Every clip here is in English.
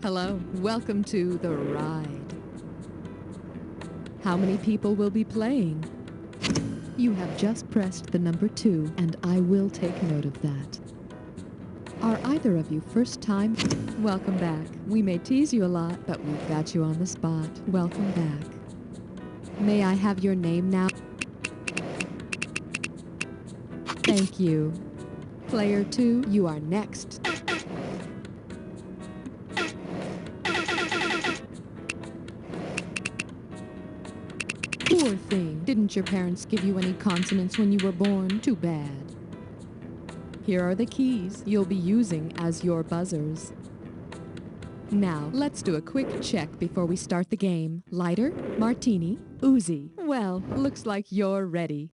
Hello, welcome to The Ride. How many people will be playing? You have just pressed the number 2, and I will take note of that. Are either of you first time? Welcome back. We may tease you a lot, but we've got you on the spot. Welcome back. May I have your name now? Thank you. Player 2, you are next. Poor thing. Didn't your parents give you any consonants when you were born? Too bad. Here are the keys you'll be using as your buzzers. Now, let's do a quick check before we start the game. Lighter, martini, Uzi. Well, looks like you're ready.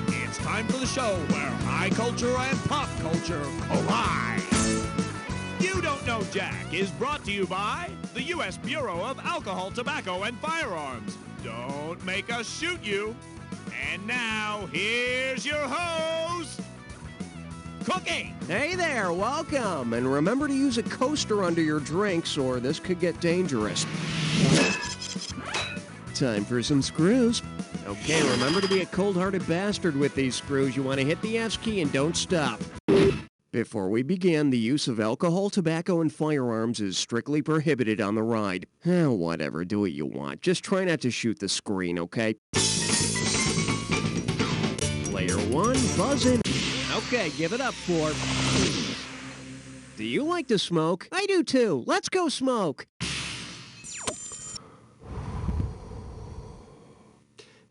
It's time for the show where high culture and pop culture collide. You Don't Know Jack is brought to you by the U.S. Bureau of Alcohol, Tobacco, and Firearms. Don't make us shoot you. And now, here's your host, Cookie. Hey there, welcome. And remember to use a coaster under your drinks or this could get dangerous. Time for some screws. Okay, remember to be a cold-hearted bastard with these screws. You want to hit the F key and don't stop. Before we begin, the use of alcohol, tobacco, and firearms is strictly prohibited on the ride. Whatever, do what you want. Just try not to shoot the screen, okay? Player 1, buzz in. Okay, give it up for... Do you like to smoke? I do too. Let's go smoke.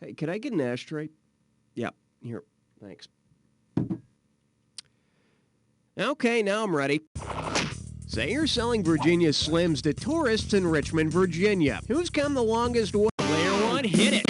Hey, can I get an ashtray? Yeah, here. Thanks. Okay, now I'm ready. Say you're selling Virginia Slims to tourists in Richmond, Virginia. Who's come the longest way? Player 1, hit it.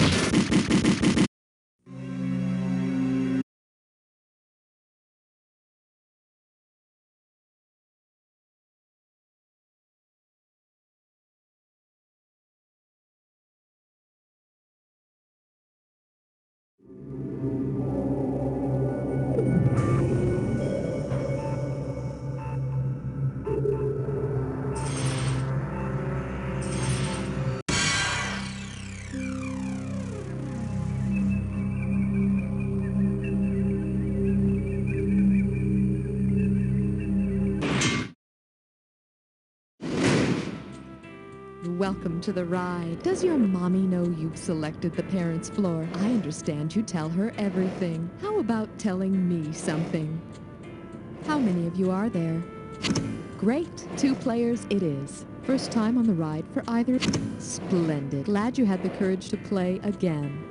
Welcome to the ride. Does your mommy know you've selected the parents' floor? I understand you tell her everything. How about telling me something? How many of you are there? Great. 2 players it is. First time on the ride for either. Splendid. Glad you had the courage to play again.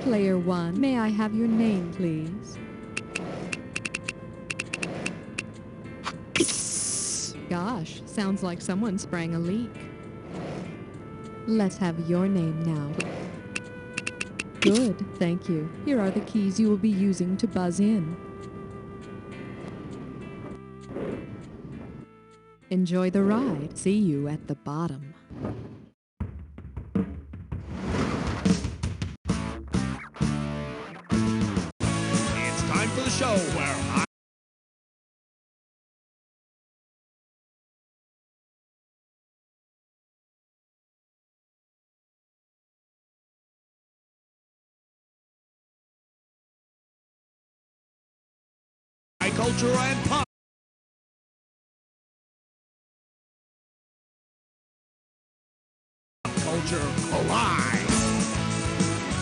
Player 1, may I have your name, please? Gosh, sounds like someone sprang a leak. Let's have your name now. Good, thank you. Here are the keys you will be using to buzz in. Enjoy the ride. See you at the bottom. It's time for the show where high culture and pop culture collide.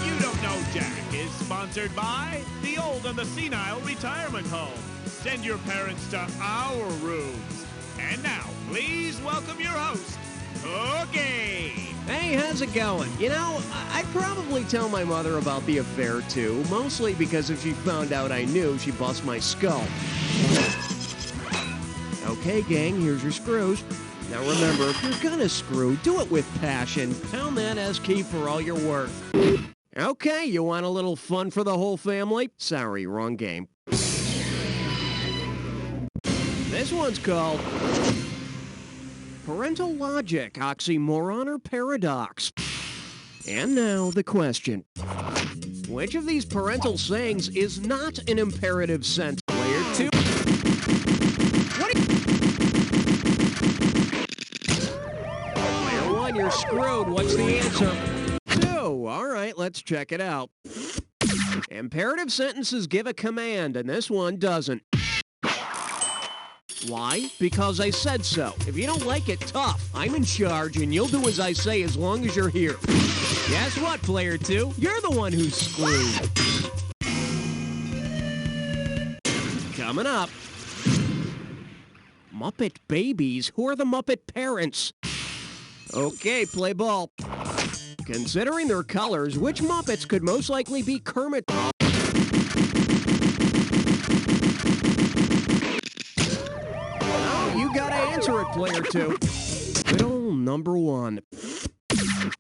You Don't Know Jack is sponsored by the Old and the Senile Retirement Home. Send your parents to our rooms. And now, please welcome your host, Cookie. Hey, how's it going? You know, I'd probably tell my mother about the affair too, mostly because if she found out I knew, she'd bust my skull. Okay, gang, here's your screws. Now remember, if you're gonna screw, do it with passion. Pound that S key for all you're worth. Okay, you want a little fun for the whole family? Sorry, wrong game. This one's called Parental Logic, Oxymoron or Paradox. And now the question. Which of these parental sayings is not an imperative sentence? Player 2. Player 1, you're screwed. What's the answer? 2. All right, let's check it out. Imperative sentences give a command, and this one doesn't. Why? Because I said so. If you don't like it, tough. I'm in charge, and you'll do as I say as long as you're here. Guess what, player 2? You're the one who's screwed. Coming up. Muppet babies? Who are the Muppet parents? Okay, play ball. Considering their colors, which Muppets could most likely be Kermit? Oh, you gotta answer it, player 2. Riddle number 1.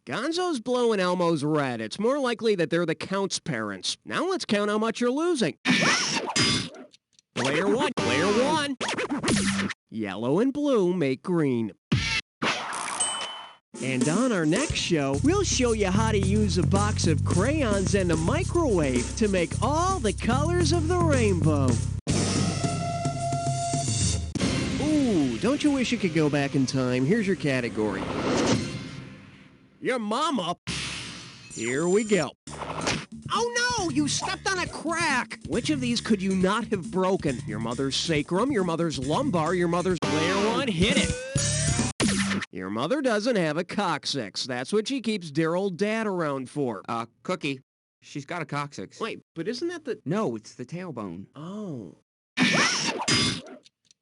Gonzo's blue and Elmo's red. It's more likely that they're the Count's parents. Now let's count how much you're losing. Player 1. Player 1. Yellow and blue make green. And on our next show, we'll show you how to use a box of crayons and a microwave to make all the colors of the rainbow. Ooh, don't you wish you could go back in time? Here's your category. Your mama. Here we go. Oh no, you stepped on a crack. Which of these could you not have broken? Your mother's sacrum, your mother's lumbar, your mother's... Player 1, hit it. Your mother doesn't have a coccyx. That's what she keeps dear old dad around for. Cookie. She's got a coccyx. Wait, but isn't that the... No, it's the tailbone. Oh.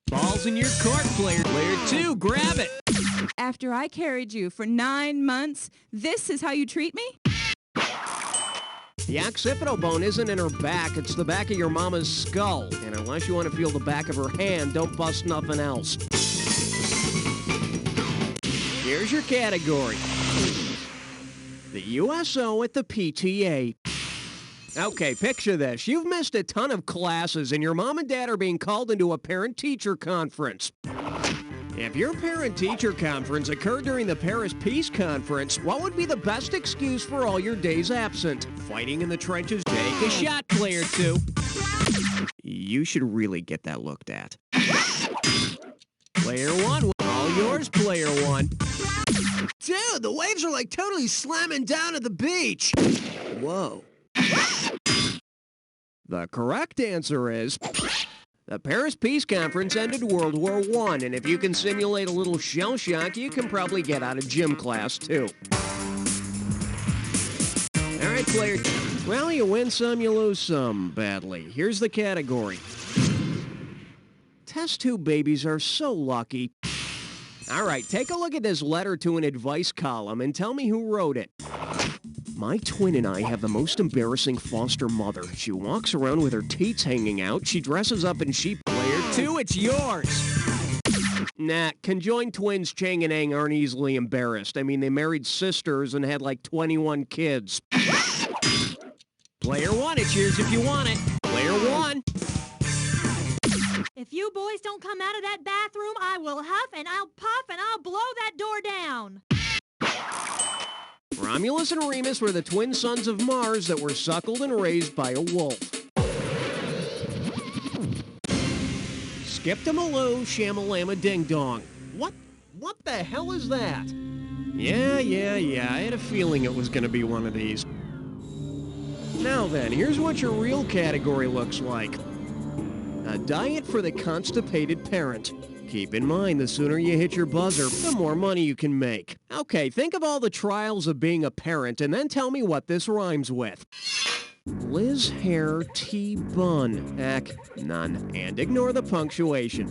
Ball's in your court, player. Player 2, grab it. After I carried you for 9 months, this is how you treat me? The occipital bone isn't in her back. It's the back of your mama's skull. And unless you want to feel the back of her hand, don't bust nothing else. Here's your category. The USO at the PTA. Okay, picture this. You've missed a ton of classes and your mom and dad are being called into a parent-teacher conference. If your parent-teacher conference occurred during the Paris Peace Conference, what would be the best excuse for all your days absent? Fighting in the trenches? Take a shot, player 2. You should really get that looked at. Player 1, all yours, player 1. Dude, the waves are like totally slamming down at the beach. Whoa. The correct answer is... The Paris Peace Conference ended World War I, and if you can simulate a little shell shock, you can probably get out of gym class, too. All right, player. Well, you win some, you lose some, badly. Here's the category. Test tube babies are so lucky. All right, take a look at this letter to an advice column and tell me who wrote it. My twin and I have the most embarrassing foster mother. She walks around with her teats hanging out. She dresses up in sheep. Player 2, it's yours. Nah, conjoined twins Chang and Ang aren't easily embarrassed. I mean, they married sisters and had like 21 kids. Player 1, it's yours if you want it. Player 1. If you boys don't come out of that bathroom, I will huff and I'll puff and I'll blow that door down. Romulus and Remus were the twin sons of Mars that were suckled and raised by a wolf. Skip-to-maloo, shamalama ding-dong. What the hell is that? Yeah, I had a feeling it was going to be one of these. Now then, here's what your real category looks like. A diet for the constipated parent. Keep in mind, the sooner you hit your buzzer, the more money you can make. Okay, think of all the trials of being a parent and then tell me what this rhymes with. Liz Hair T Bun. None. And ignore the punctuation.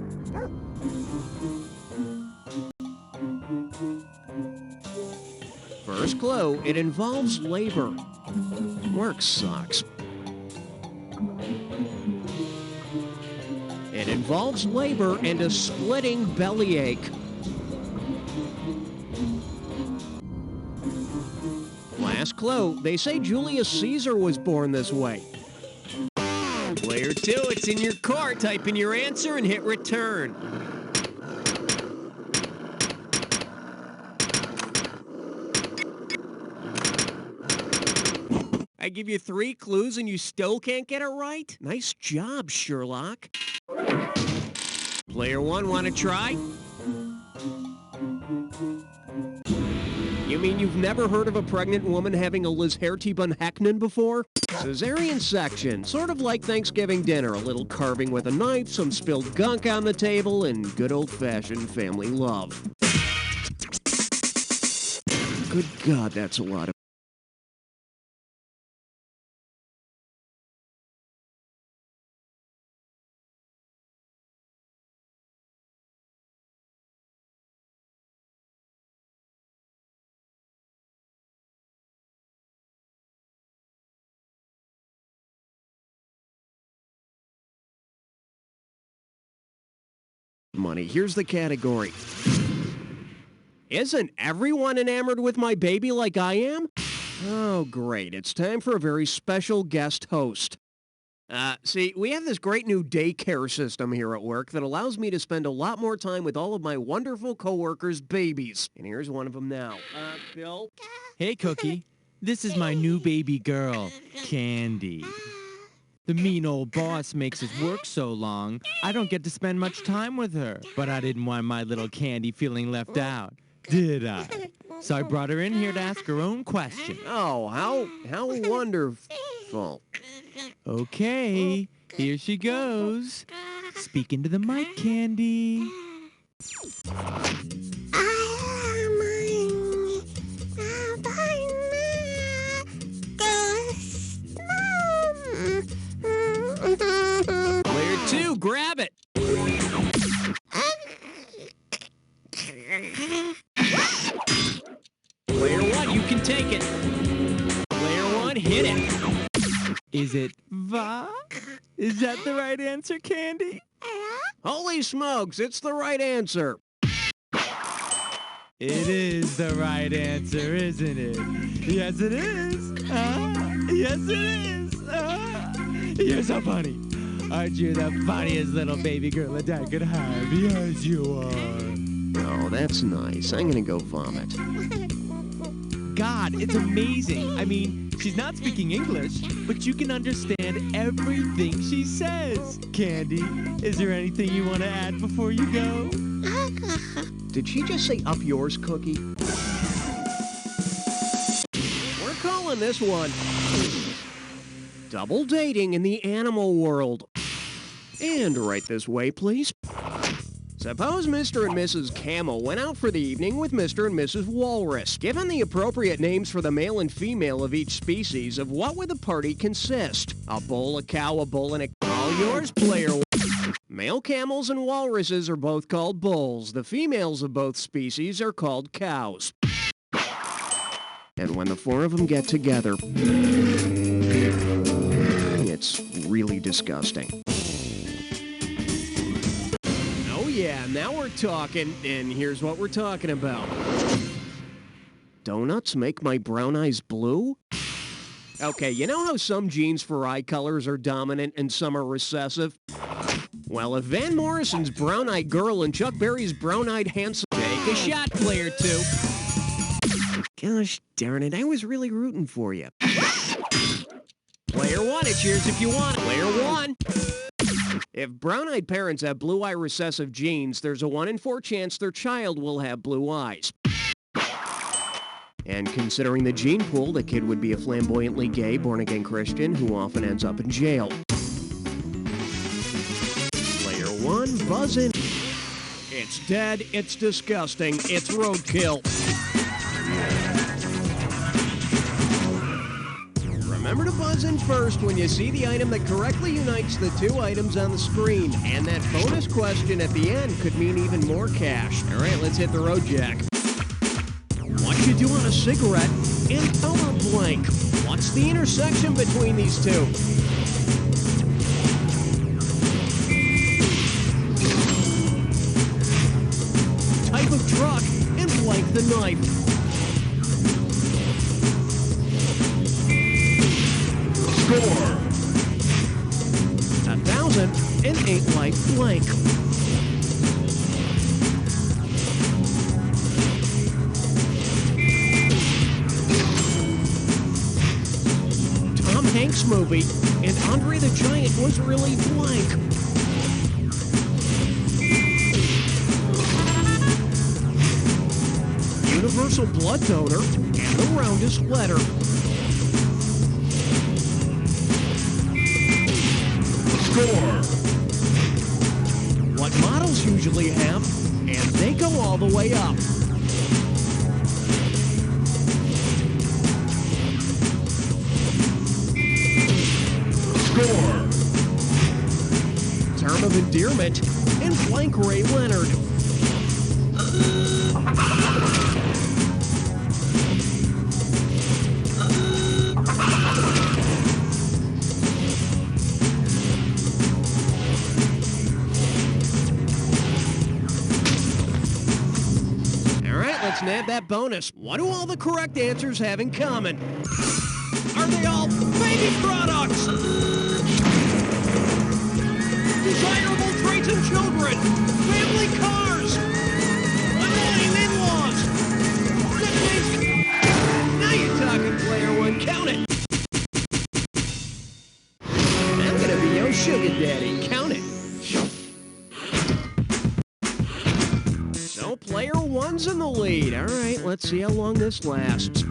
First clue, it involves labor. Work sucks. It involves labor and a splitting bellyache. Last clue, they say Julius Caesar was born this way. Player 2, it's in your car. Type in your answer and hit return. I give you 3 clues and you still can't get it right? Nice job, Sherlock. Player 1, want to try? You mean you've never heard of a pregnant woman having a Lizhertibunheknen before? Caesarean section, sort of like Thanksgiving dinner. A little carving with a knife, some spilled gunk on the table, and good old-fashioned family love. Good God, that's a lot of... money. Here's the category. Isn't everyone enamored with my baby like I am? Oh, great. It's time for a very special guest host. See, we have this great new daycare system here at work that allows me to spend a lot more time with all of my wonderful coworkers' babies. And here's one of them now. Bill? Hey, Cookie. This is my new baby girl, Candy. The mean old boss makes us work so long, I don't get to spend much time with her. But I didn't want my little Candy feeling left out, did I? So I brought her in here to ask her own question. Oh, how wonderful. Okay, here she goes. Speak into the mic, Candy. Player 2, grab it. Player 1, you can take it. Player 1, hit it. Is it va? Is that the right answer, Candy? Holy smokes, it's the right answer. It is the right answer, isn't it? Yes, it is. Yes, it is. You're so funny. Aren't you the funniest little baby girl that I could have? Yes, you are. Oh, that's nice. I'm gonna go vomit. God, it's amazing. I mean, she's not speaking English, but you can understand everything she says. Candy, is there anything you want to add before you go? Did she just say up yours, Cookie? We're calling this one Double Dating in the Animal World. And right this way, please. Suppose Mr. and Mrs. Camel went out for the evening with Mr. and Mrs. Walrus. Given the appropriate names for the male and female of each species, of what would the party consist? A bull, a cow, a bull, and a... All yours, player. Male camels and walruses are both called bulls. The females of both species are called cows. And when the 4 of them get together, it's really disgusting. Oh yeah, now we're talking, and here's what we're talking about. Donuts make my brown eyes blue? Okay, you know how some genes for eye colors are dominant and some are recessive? Well, if Van Morrison's brown-eyed girl and Chuck Berry's brown-eyed handsome... Take a shot, player 2. Gosh darn it, I was really rooting for you. Player 1, it's yours if you want it. Player 1. If brown-eyed parents have blue-eye recessive genes, there's a 1 in 4 chance their child will have blue eyes. And considering the gene pool, the kid would be a flamboyantly gay, born-again Christian who often ends up in jail. Player 1, buzz in. It's dead, it's disgusting, it's roadkill. Remember to buzz in first when you see the item that correctly unites the 2 items on the screen. And that bonus question at the end could mean even more cash. All right, let's hit the road, Jack. What you do on a cigarette and color blank? What's the intersection between these 2? Type of truck and blank the knife. Score 1,008 life blank. Hanks movie, and Andre the Giant was really blank. Universal blood donor and the roundest letter. Score. What models usually have, and they go all the way up. Score. Term of endearment and blank Ray Leonard. Let's nab that bonus. What do all the correct answers have in common? Are they all baby products? Desirable traits in children? Family cars? Annoying in-laws? Nicknames? Now you're talking, player one. Count it. I'm gonna be your sugar daddy. Count it. Player one's in the lead. All right, let's see how long this lasts.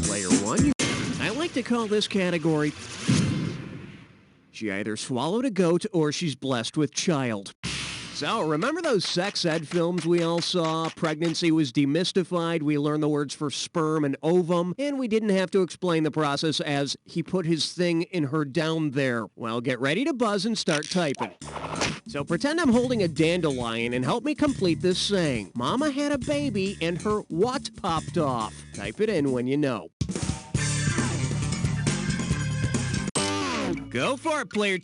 Player one, I like to call this category, she either swallowed a goat or she's blessed with child. So, remember those sex ed films we all saw? Pregnancy was demystified, we learned the words for sperm and ovum, and we didn't have to explain the process as he put his thing in her down there. Well, get ready to buzz and start typing. So pretend I'm holding a dandelion and help me complete this saying. Mama had a baby and her what popped off? Type it in when you know. Go for it, player.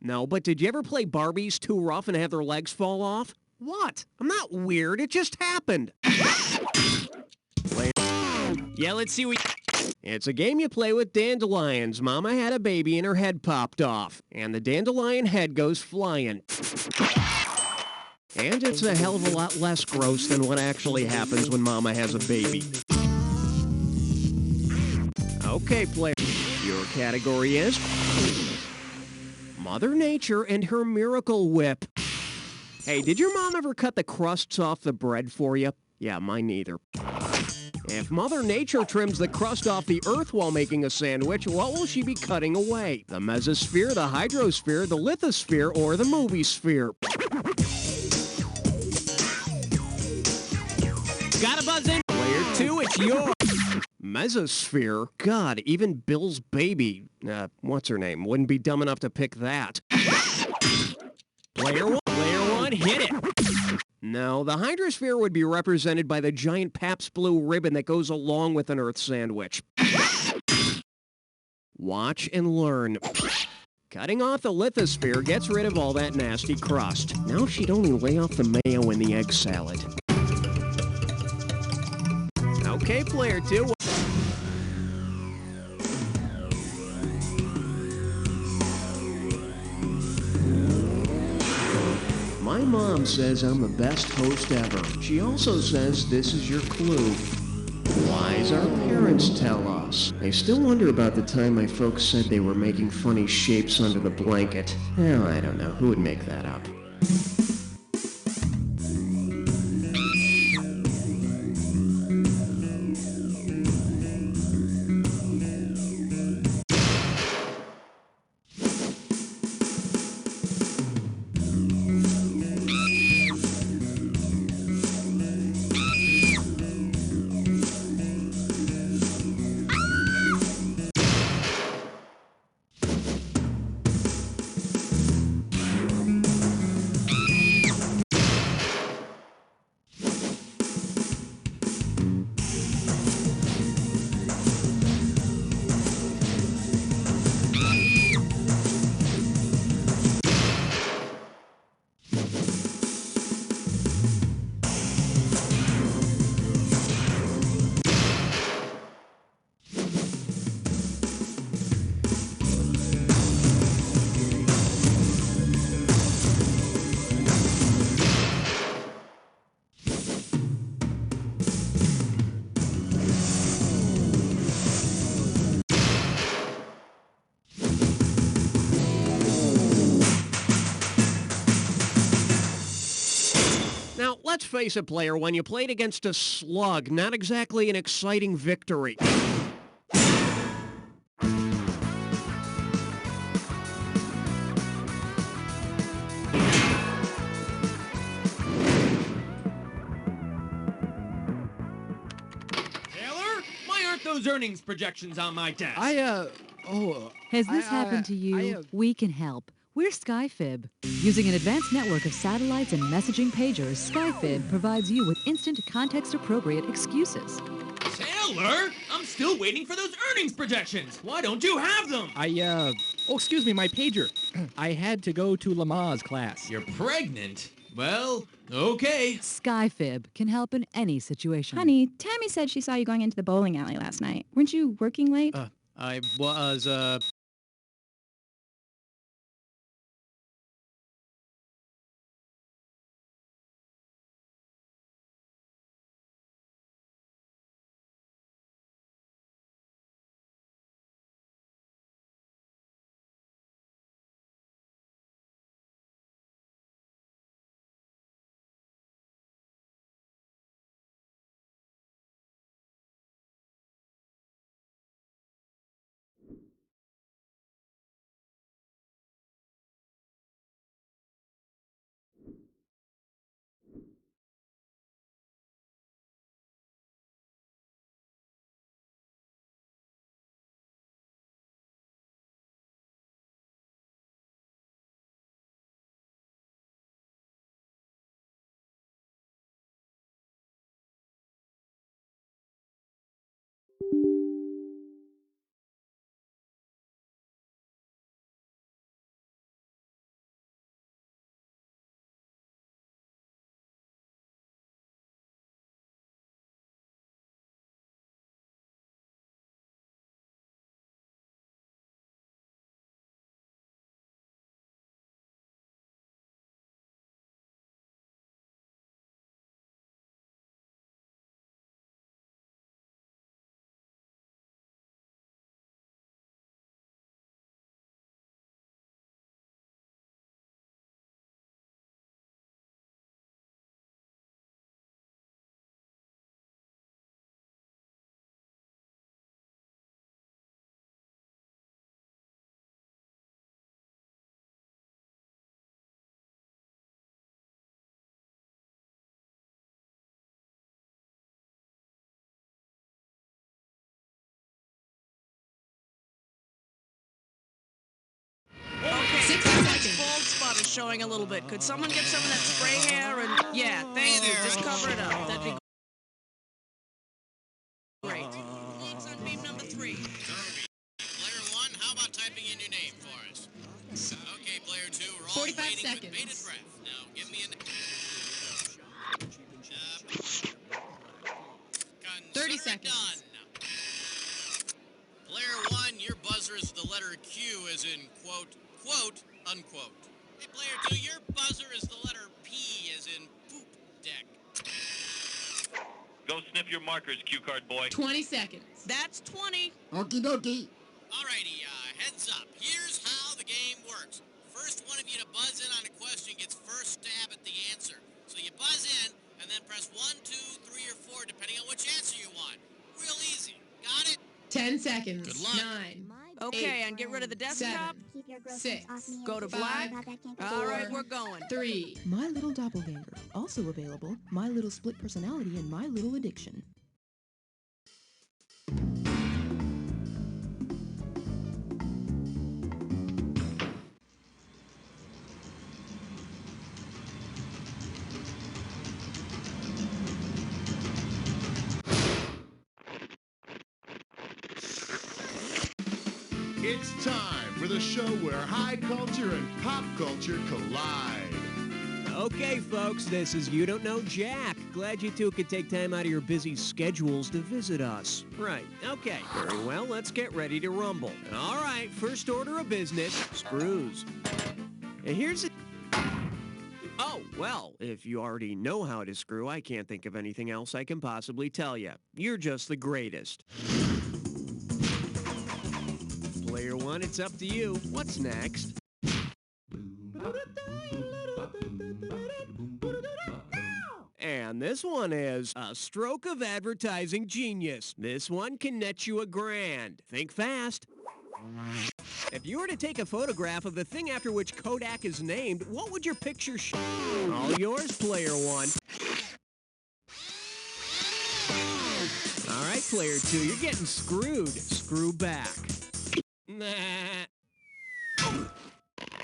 No, but did you ever play Barbies too rough and have their legs fall off? What? I'm not weird, it just happened. Player. Yeah, let's see what... It's a game you play with dandelions. Mama had a baby and her head popped off, and the dandelion head goes flying. And it's a hell of a lot less gross than what actually happens when Mama has a baby. Okay, player. Your category is Mother Nature and her Miracle Whip. Hey, did your mom ever cut the crusts off the bread for you? Yeah, mine neither. If Mother Nature trims the crust off the earth while making a sandwich, what will she be cutting away? The mesosphere, the hydrosphere, the lithosphere, or the movie sphere? Gotta buzz in. Player two, it's yours. Mesosphere? God, even Bill's baby, what's her name, wouldn't be dumb enough to pick that. Player one, hit it. No, the hydrosphere would be represented by the giant Pabst Blue ribbon that goes along with an Earth sandwich. Watch and learn. Cutting off the lithosphere gets rid of all that nasty crust. Now she'd only lay off the mayo in the egg salad. Okay, player two. My mom says I'm the best host ever. She also says this is your clue. Lies our parents tell us. I still wonder about the time my folks said they were making funny shapes under the blanket. Well, I don't know. Who would make that up? let's face it, player, when you played against a slug, not exactly an exciting victory. Those earnings projections on my desk. Has this happened to you? We can help. We're SkyFib. Using an advanced network of satellites and messaging pagers, SkyFib provides you with instant context-appropriate excuses. Taylor, I'm still waiting for those earnings projections. Why don't you have them? Excuse me, my pager. I had to go to Lamaze class. You're pregnant? Well, okay. SkyFib can help in any situation. Honey, Tammy said she saw you going into the bowling alley last night. Weren't you working late? I was, Okay, 60 seconds. Bald spot is showing a little bit. Could someone get some of that spray hair and... Yeah, thank you. Just cover it up. That'd be great. Leads on beam number 3. Player 1, how about typing in your name for us? Okay, player 2, we're all 45 waiting seconds. with bated breath. Now, give me a... 30 seconds. Done. Player 1, your buzzer is the letter Q as in quote, quote, unquote. Hey, player 2, your buzzer is the letter P as in poop deck. Go sniff your markers, cue card boy. 20 seconds. That's 20. Okie dokie. Alrighty, heads up. Here's how the game works. First one of you to buzz in on a question gets first stab at the answer. So you buzz in, and then press 1, 2, 3, or 4, depending on which answer you want. Real easy. Got it? 10 seconds. Good luck. 9. Okay, and get rid of the desktop. 6. Go to black. All right, we're going. 3. My Little Doppelganger. Also available, My Little Split Personality and My Little Addiction. It's time for the show where high culture and pop culture collide. Okay, folks, this is You Don't Know Jack. Glad you two could take time out of your busy schedules to visit us. Right, okay, very well, let's get ready to rumble. All right, first order of business, screws. And here's... Oh, well, if you already know how to screw, I can't think of anything else I can possibly tell you. You're just the greatest. Player 1, it's up to you. What's next? And this one is a stroke of advertising genius. This one can net you $1,000. Think fast. If you were to take a photograph of the thing after which Kodak is named, what would your picture show? All yours, player one. All right, player two, you're getting screwed. Screw back. Nah.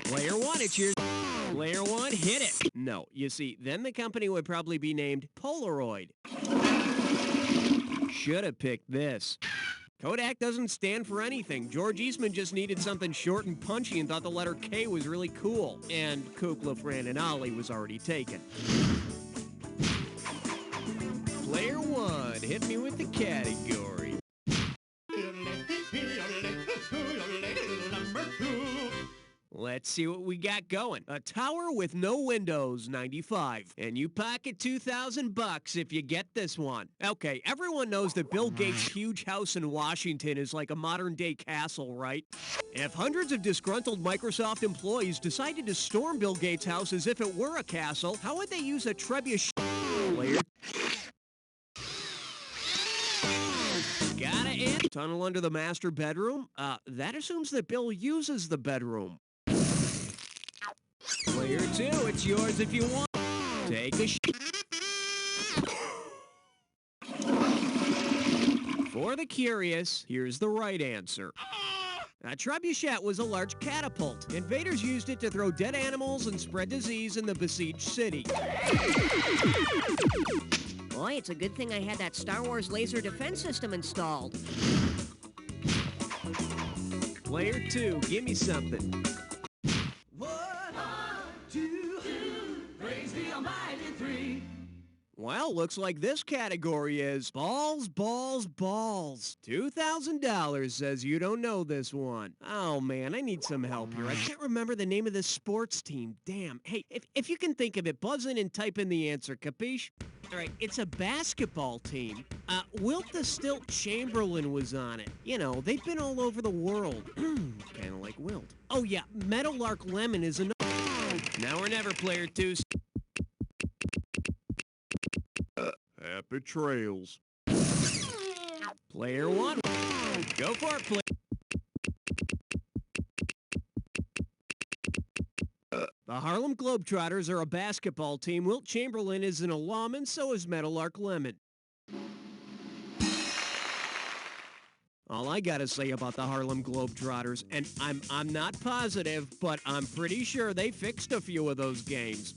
Player one, it's yours. Player one, hit it. No, you see, then the company would probably be named Polaroid. Should have picked this. Kodak doesn't stand for anything. George Eastman just needed something short and punchy and thought the letter K was really cool. And Kukla, Fran, and Ollie was already taken. Player one, hit me with the category. Let's see what we got going. A tower with no windows, 95. And you pocket $2,000 if you get this one. Okay, everyone knows that Bill Gates' huge house in Washington is like a modern-day castle, right? If hundreds of disgruntled Microsoft employees decided to storm Bill Gates' house as if it were a castle, how would they use a trebuchet player? Got it. Tunnel under the master bedroom? That assumes that Bill uses the bedroom. Player two, it's yours if you want. Take a For the curious, here's the right answer. A trebuchet was a large catapult. Invaders used it to throw dead animals and spread disease in the besieged city. Boy, it's a good thing I had that Star Wars laser defense system installed. Player two, give me something. Well, looks like this category is balls, balls, balls. $2,000 says you don't know this one. Oh, man, I need some help here. I can't remember the name of this sports team. Damn. Hey, if you can think of it, buzz in and type in the answer, capiche? All right, it's a basketball team. Wilt the Stilt Chamberlain was on it. You know, they've been all over the world. Kind of like Wilt. Oh, yeah, Meadowlark Lemon is another. Now or never, player two. Happy trails. Player one. Go for it, player. The Harlem Globetrotters are a basketball team. Wilt Chamberlain is an alum, and so is Meadowlark Lemon. All I gotta say about the Harlem Globetrotters, and I'm not positive, but I'm pretty sure they fixed a few of those games.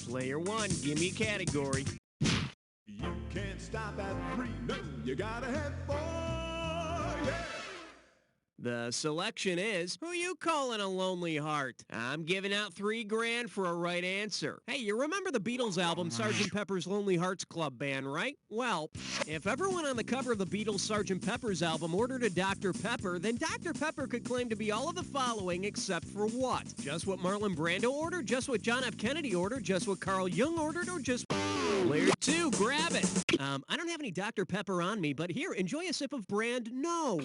Player one, give me a category. You can't stop at 3, no, you gotta have 4, yeah! The selection is, who you calling a lonely heart? I'm giving out $3,000 for a right answer. Hey, you remember the Beatles album, Sgt. Pepper's Lonely Hearts Club Band, right? Well, if everyone on the cover of the Beatles' Sgt. Pepper's album ordered a Dr. Pepper, then Dr. Pepper could claim to be all of the following except for what? Just what Marlon Brando ordered? Just what John F. Kennedy ordered? Just what Carl Jung ordered? Or just... Player two, grab it. I don't have any Dr. Pepper on me, but here, enjoy a sip of brand no.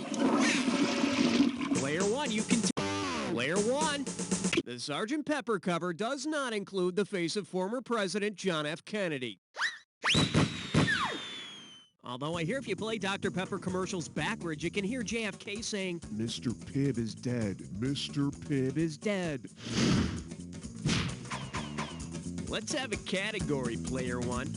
Player one, you can... Player one. The Sgt. Pepper cover does not include the face of former President John F. Kennedy. Although I hear if you play Dr. Pepper commercials backwards, you can hear JFK saying, Mr. Pibb is dead. Mr. Pibb is dead. Let's have a category, player one.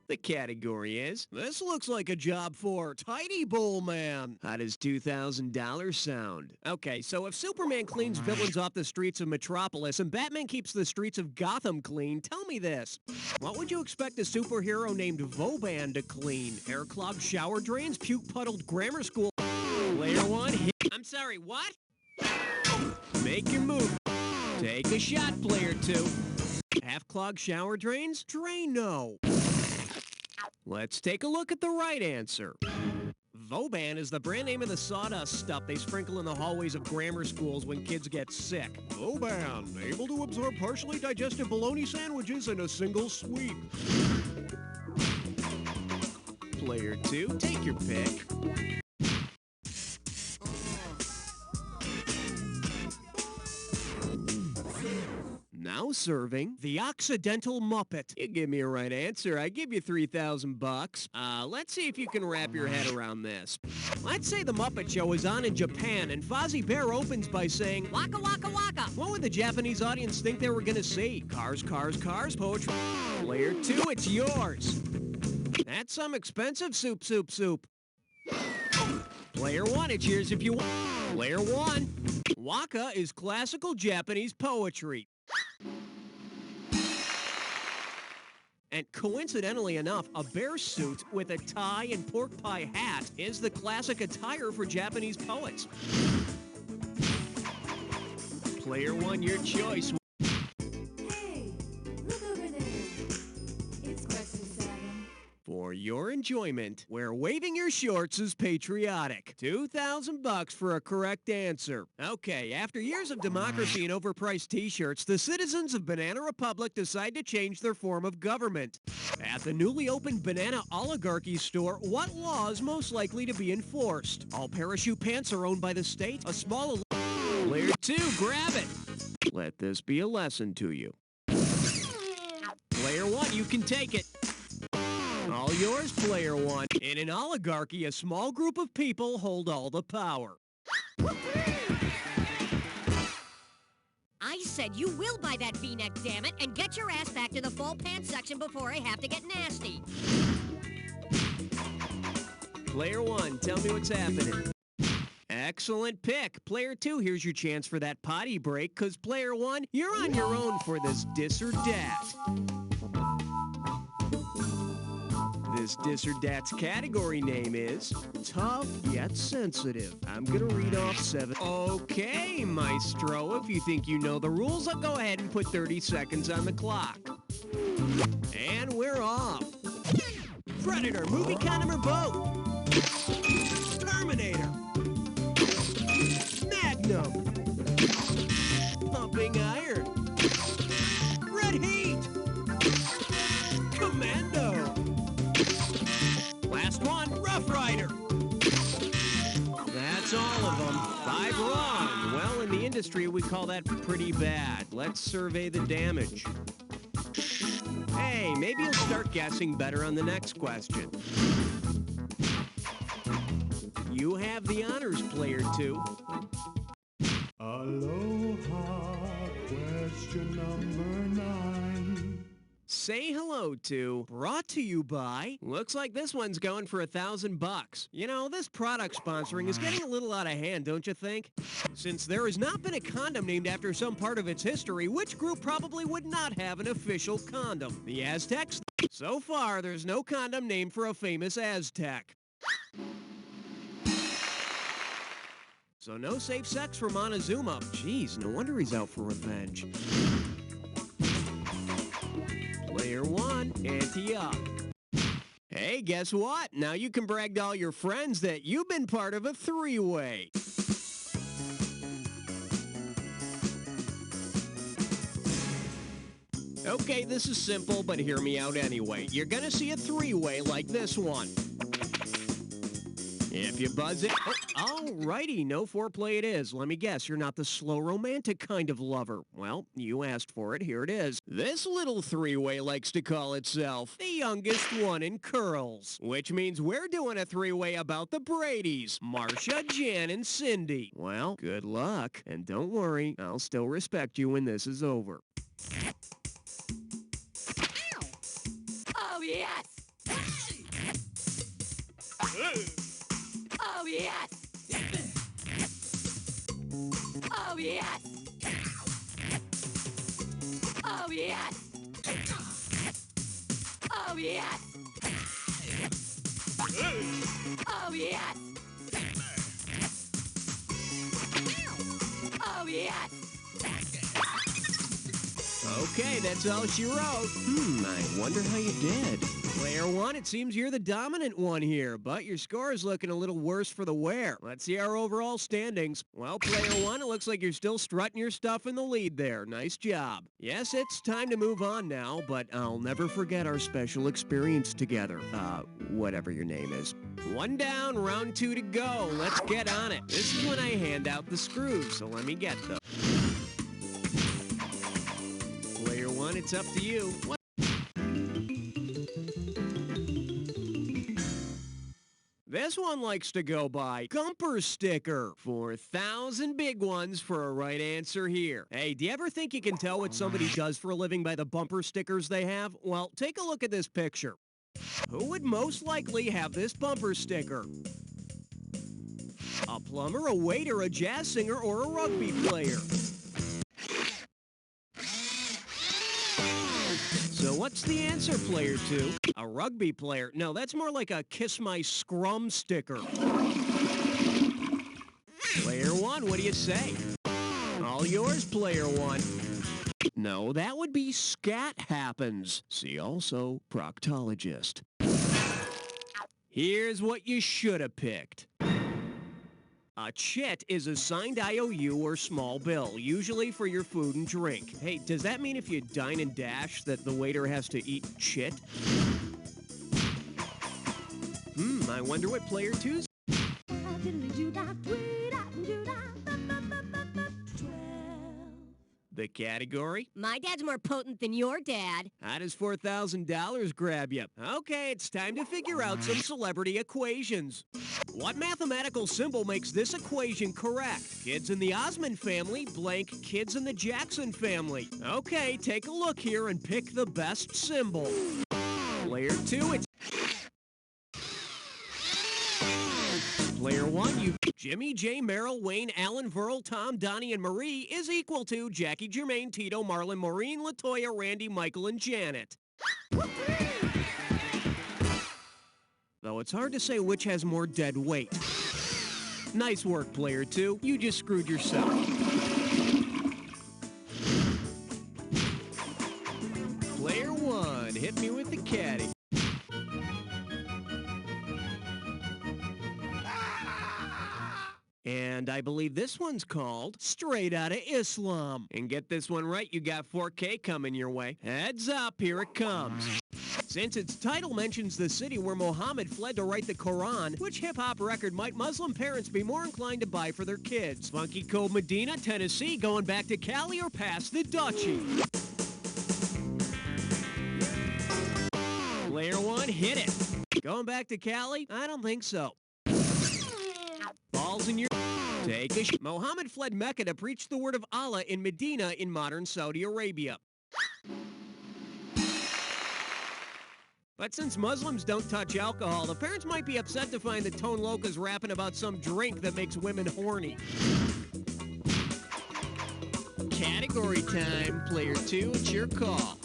The category is, this looks like a job for Tidy Bowl Man. How does $2,000 sound? Okay, so if Superman cleans villains off the streets of Metropolis and Batman keeps the streets of Gotham clean, tell me this. What would you expect a superhero named Vauban to clean? Hair-clogged shower drains, puke-puddled grammar school... Player one, hit... I'm sorry, what? Make your move. Take a shot, player two. Half-clogged shower drains? Drain-no. Let's take a look at the right answer. Vauban is the brand name of the sawdust stuff they sprinkle in the hallways of grammar schools when kids get sick. Vauban, able to absorb partially digested bologna sandwiches in a single sweep. Player two, take your pick. serving the Occidental Muppet. You give me a right answer, I give you $3,000. Let's see if you can wrap your head around this. Let's say the Muppet Show is on in Japan and Fozzie Bear opens by saying, Waka waka waka. what would the Japanese audience think they were gonna see? Cars, cars, cars, poetry. Player 2, it's yours. That's some expensive soup. Player 1, it's yours if you want. Player 1, waka is classical Japanese poetry. And coincidentally enough, a bear suit with a tie and pork pie hat is the classic attire for Japanese poets. Player 1, your choice. Hey, look over there. It's question 7. For your enjoyment, where waving your shorts is patriotic. $2,000 for a correct answer. Okay, after years of democracy and overpriced t-shirts, the citizens of Banana Republic decide to change their form of government. At the newly opened Banana Oligarchy store, what law is most likely to be enforced? All parachute pants are owned by the state? A small... Player 2, grab it. Let this be a lesson to you. Player 1, you can take it. All yours, Player 1. In an oligarchy, a small group of people hold all the power. I said you will buy that V-neck, damn it, and get your ass back to the fall pants section before I have to get nasty. Player 1, tell me what's happening. Excellent pick. Player 2, here's your chance for that potty break, because Player 1, you're on your own for this dis or dat. This dis or dat's category name is Tough Yet Sensitive. I'm gonna read off 7. Okay, Maestro, if you think you know the rules, I'll go ahead and put 30 seconds on the clock. And we're off. Predator, movie condom or boat? Terminator. Magnum. Pumping iron. Red heat. Commando. Last one, Rough Rider. That's all of them. 5 wrong. Well, in the industry, we call that pretty bad. Let's survey the damage. Hey, maybe you'll start guessing better on the next question. You have the honors, Player 2. Aloha, question number 9. Say hello to, brought to you by, looks like this one's going for $1,000. You know, this product sponsoring is getting a little out of hand, don't you think? Since there has not been a condom named after some part of its history, which group probably would not have an official condom? The Aztecs? So far, there's no condom named for a famous Aztec. So no safe sex for Montezuma. Jeez, no wonder he's out for revenge. Player 1, ante up. Hey, guess what? Now you can brag to all your friends that you've been part of a 3-way. Okay, this is simple, but hear me out anyway. You're gonna see a 3-way like this one. If you buzz it... Oh, alrighty, no foreplay it is. Let me guess, you're not the slow romantic kind of lover. Well, you asked for it, here it is. This little 3-way likes to call itself the youngest one in curls. Which means we're doing a 3-way about the Bradys. Marcia, Jan, and Cindy. Well, good luck. And don't worry, I'll still respect you when this is over. Oh, yes! Oh, yes! Oh, yes! Oh, yes! Oh, yes! Oh, yes! Oh, yes! Okay, that's all she wrote. I wonder how you did. Player 1, it seems you're the dominant one here, but your score is looking a little worse for the wear. Let's see our overall standings. Well, Player 1, it looks like you're still strutting your stuff in the lead there. Nice job. Yes, it's time to move on now, but I'll never forget our special experience together. Whatever your name is. 1 down, round 2 to go. Let's get on it. This is when I hand out the screws, so let me get them. it's up to you. This one likes to go by Gumper Sticker. 4,000 big ones for a right answer here. Hey, do you ever think you can tell what somebody does for a living by the bumper stickers they have? Well, take a look at this picture. Who would most likely have this bumper sticker? A plumber, a waiter, a jazz singer, or a rugby player? So what's the answer, player 2? A rugby player. No, that's more like a Kiss My Scrum sticker. Player 1, what do you say? All yours, player 1. No, that would be Scat Happens. See also proctologist. Here's what you should have picked. A chit is a signed IOU or small bill, usually for your food and drink. Hey, does that mean if you dine and dash that the waiter has to eat chit? I wonder what player 2's. The category? My dad's more potent than your dad. How does $4,000 grab you? Okay, it's time to figure out some celebrity equations. What mathematical symbol makes this equation correct? Kids in the Osmond family blank kids in the Jackson family. Okay, take a look here and pick the best symbol. Player 2, it's... Player 1, you... Jimmy, Jay, Merrill, Wayne, Alan, Verl, Tom, Donnie, and Marie is equal to Jackie, Jermaine, Tito, Marlon, Maureen, Latoya, Randy, Michael, and Janet. Though it's hard to say which has more dead weight. Nice work, player 2. You just screwed yourself. Player 1, hit me with the caddy. And I believe this one's called Straight Outta Islam. And get this one right, you got 4K coming your way. Heads up, here it comes. Since its title mentions the city where Muhammad fled to write the Quran, which hip-hop record might Muslim parents be more inclined to buy for their kids? Funky Cold Medina, Tennessee, going back to Cali, or past the Dutchie? Player 1, hit it. Going back to Cali? I don't think so. Balls in your... Take a Muhammad fled Mecca to preach the word of Allah in Medina in modern Saudi Arabia. But since Muslims don't touch alcohol, the parents might be upset to find that Tone Loca's rapping about some drink that makes women horny. Category time. Player 2, it's your call.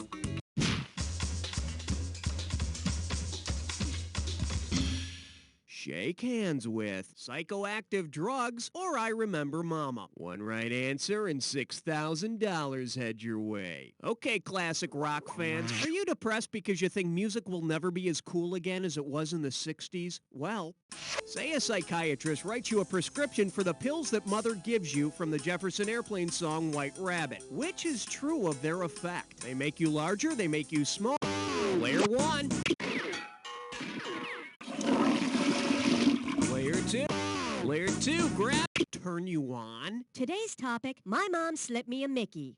Shake hands with psychoactive drugs or I Remember Mama. One right answer and $6,000 head your way. Okay, classic rock fans, are you depressed because you think music will never be as cool again as it was in the 60s? Well, say a psychiatrist writes you a prescription for the pills that mother gives you from the Jefferson Airplane song White Rabbit. Which is true of their effect? They make you larger, they make you small. Player 1. Player 2, grab, turn you on. Today's topic, my mom slipped me a Mickey.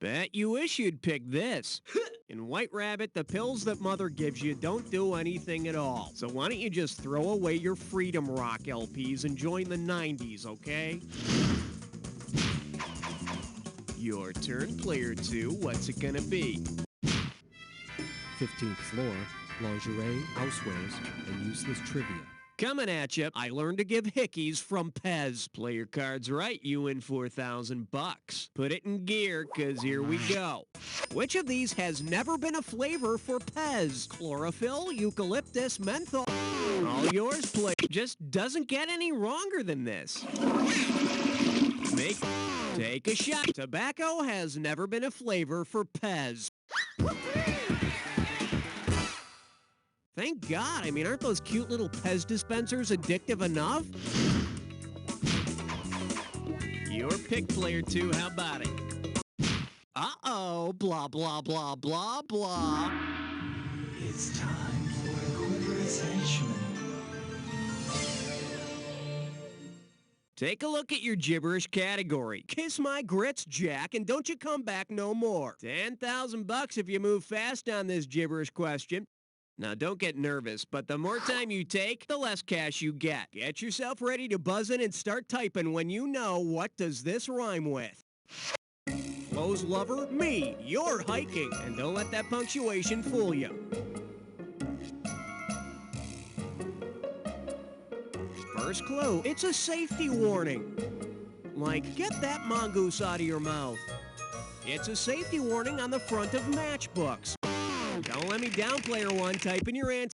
Bet you wish you'd pick this. In White Rabbit, the pills that mother gives you don't do anything at all. So why don't you just throw away your Freedom Rock LPs and join the 90s, okay? Your turn, player 2. What's it gonna be? 15th floor, lingerie, housewares, and useless trivia. Coming at you, I learned to give hickeys from Pez. Play your cards right, you win $4,000. Put it in gear, cause here we go. Which of these has never been a flavor for Pez? Chlorophyll, eucalyptus, menthol. All yours, play. Just doesn't get any wronger than this. Take a shot. Tobacco has never been a flavor for Pez. Thank God. I mean, aren't those cute little Pez dispensers addictive enough? Your pick, player 2. How about it? Uh-oh. Blah, blah, blah, blah, blah. It's time for a quick attachment. Take a look at your gibberish category. Kiss my grits, Jack, and don't you come back no more. $10,000 if you move fast on this gibberish question. Now, don't get nervous, but the more time you take, the less cash you get. Get yourself ready to buzz in and start typing when you know what does this rhyme with. Flo's lover, me, you're hiking, and don't let that punctuation fool you. First clue, it's a safety warning. Like, get that mongoose out of your mouth. It's a safety warning on the front of matchbooks. Don't let me down, player one. Type in your answer.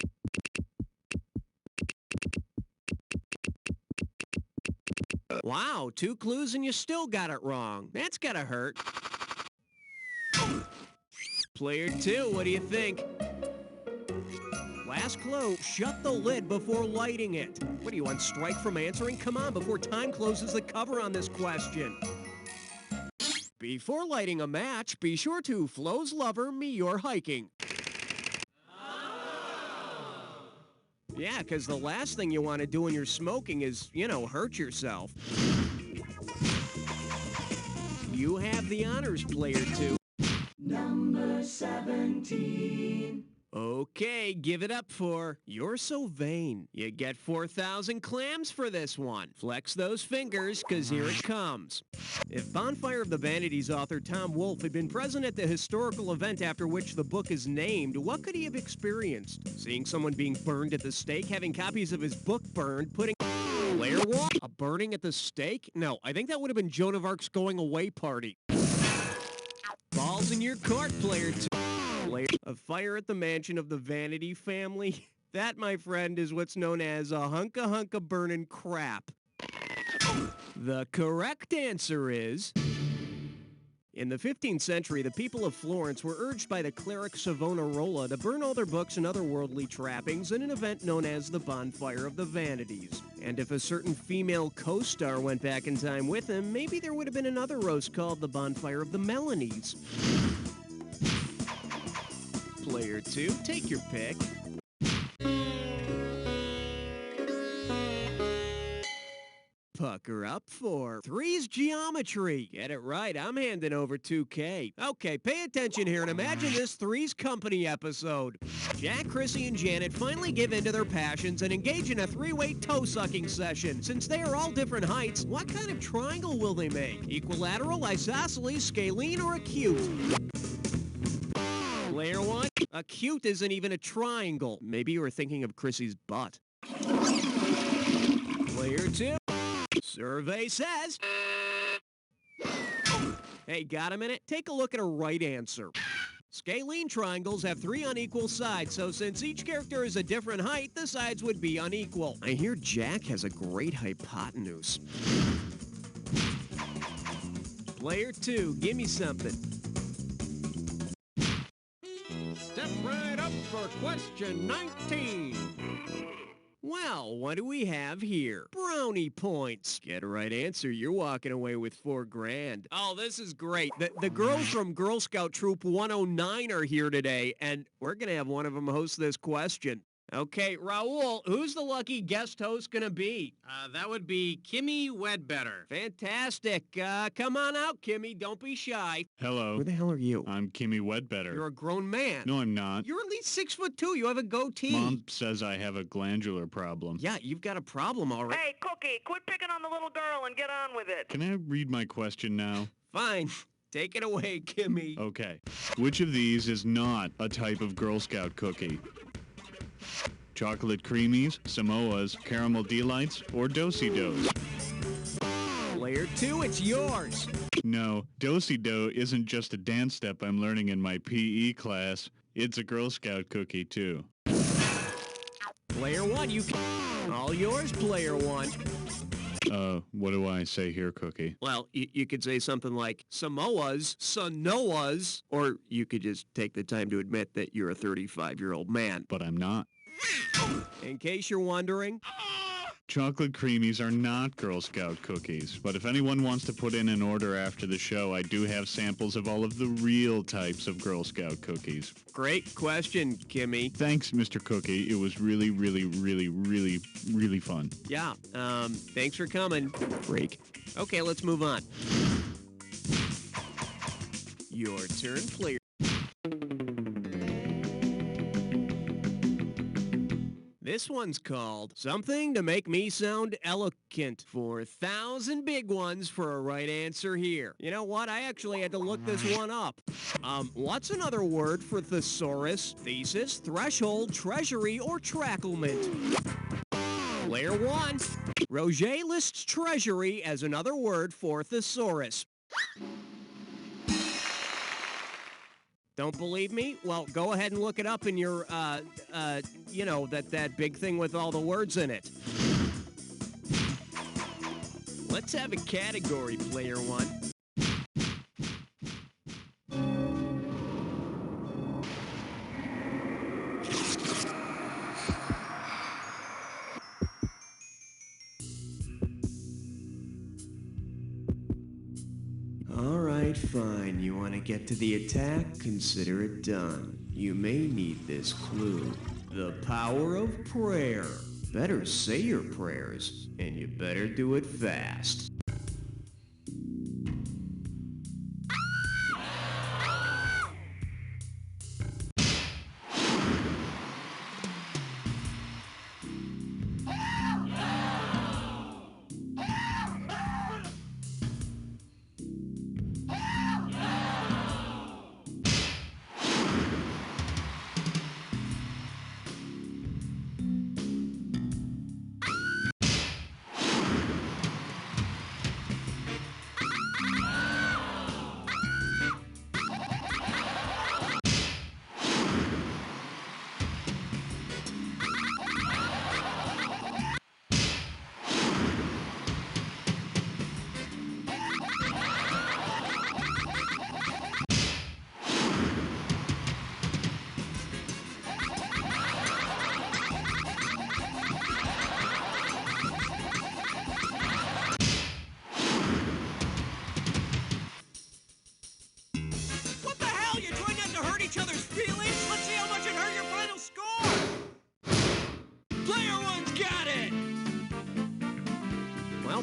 Wow, 2 clues and you still got it wrong. That's gotta hurt. Player 2, what do you think? Last clue, shut the lid before lighting it. What do you want, strike from answering? Come on, before time closes the cover on this question. Before lighting a match, be sure to Flo's lover, me, you're hiking. Yeah, because the last thing you want to do when you're smoking is, hurt yourself. You have the honors, player 2. Number 17. Okay, give it up for You're So Vain. You get 4,000 clams for this one. Flex those fingers, because here it comes. If Bonfire of the Vanities author Tom Wolfe had been present at the historical event after which the book is named, what could he have experienced? Seeing someone being burned at the stake, having copies of his book burned, putting... Player 1? A burning at the stake? No, I think that would have been Joan of Arc's going-away party. Balls in your court, player 2. A fire at the mansion of the Vanity family? That, my friend, is what's known as a hunka burnin' crap. The correct answer is... In the 15th century, the people of Florence were urged by the cleric Savonarola to burn all their books and other worldly trappings in an event known as the Bonfire of the Vanities. And if a certain female co-star went back in time with him, maybe there would have been another roast called the Bonfire of the Melanies. Player 2, take your pick. Pucker up for 3's geometry. Get it right, I'm handing over 2K. Okay, pay attention here and imagine this 3's Company episode. Jack, Chrissy, and Janet finally give in to their passions and engage in a 3-way toe-sucking session. Since they are all different heights, what kind of triangle will they make? Equilateral, isosceles, scalene, or acute? Player 1, acute isn't even a triangle. Maybe you were thinking of Chrissy's butt. Player 2, survey says... Hey, got a minute? Take a look at a right answer. Scalene triangles have 3 unequal sides, so since each character is a different height, the sides would be unequal. I hear Jack has a great hypotenuse. Player 2, give me something. Step right up for question 19. Well, what do we have here? Brownie points. Get a right answer, you're walking away with $4,000. Oh, this is great. The girls from Girl Scout Troop 109 are here today, and we're going to have one of them host this question. Okay, Raul, who's the lucky guest host going to be? That would be Kimmy Wedbetter. Fantastic. Come on out, Kimmy. Don't be shy. Hello. Who the hell are you? I'm Kimmy Wedbetter. You're a grown man. No, I'm not. You're at least 6'2". You have a goatee. Mom says I have a glandular problem. Yeah, you've got a problem already. Hey, Cookie, quit picking on the little girl and get on with it. Can I read my question now? Fine. Take it away, Kimmy. Okay. Which of these is not a type of Girl Scout cookie? Chocolate creamies, Samoas, caramel delights, or do-si-dos? Player 2, it's yours. No, do-si-do isn't just a dance step I'm learning in my PE class. It's a Girl Scout cookie, too. Player 1, you can... All yours, Player 1. What do I say here, Cookie? Well, you could say something like Samoas, Sanoas, or you could just take the time to admit that you're a 35-year-old man. But I'm not. In case you're wondering, Chocolate creamies are not Girl Scout cookies, but if anyone wants to put in an order after the show, I do have samples of all of the real types of Girl Scout cookies. Great question, Kimmy. Thanks, Mr. Cookie. It was really, really, really, really, really fun. Yeah, thanks for coming, freak. Okay, let's move on. Your turn, player. This one's called Something to Make Me Sound Eloquent. 4,000 big ones for a right answer here. You know what? I actually had to look this one up. What's another word for thesaurus, thesis, threshold, treasury, or tracklement? Player 1. Roger lists treasury as another word for thesaurus. Don't believe me? Well, go ahead and look it up in your, you know, that big thing with all the words in it. Let's have a category, player 1. All right, fine. You want to get to the attack? Consider it done. You may need this clue. The power of prayer. Better say your prayers, and you better do it fast.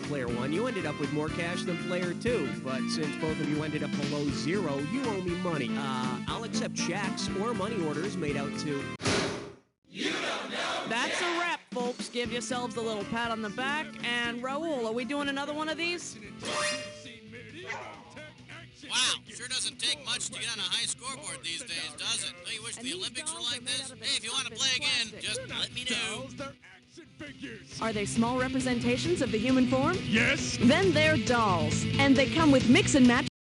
Player 1, you ended up with more cash than Player 2, but since both of you ended up below zero, you owe me money. I'll accept checks or money orders made out to... You don't know. That's a wrap, folks. Give yourselves a little pat on the back. And Raul, are we doing another one of these? Wow, sure doesn't take much to get on a high scoreboard these days, does it? Don't you wish the Olympics were like this? Hey, if you want to play again, just let me know. Are they small representations of the human form? Yes. Then they're dolls. And they come with mix and match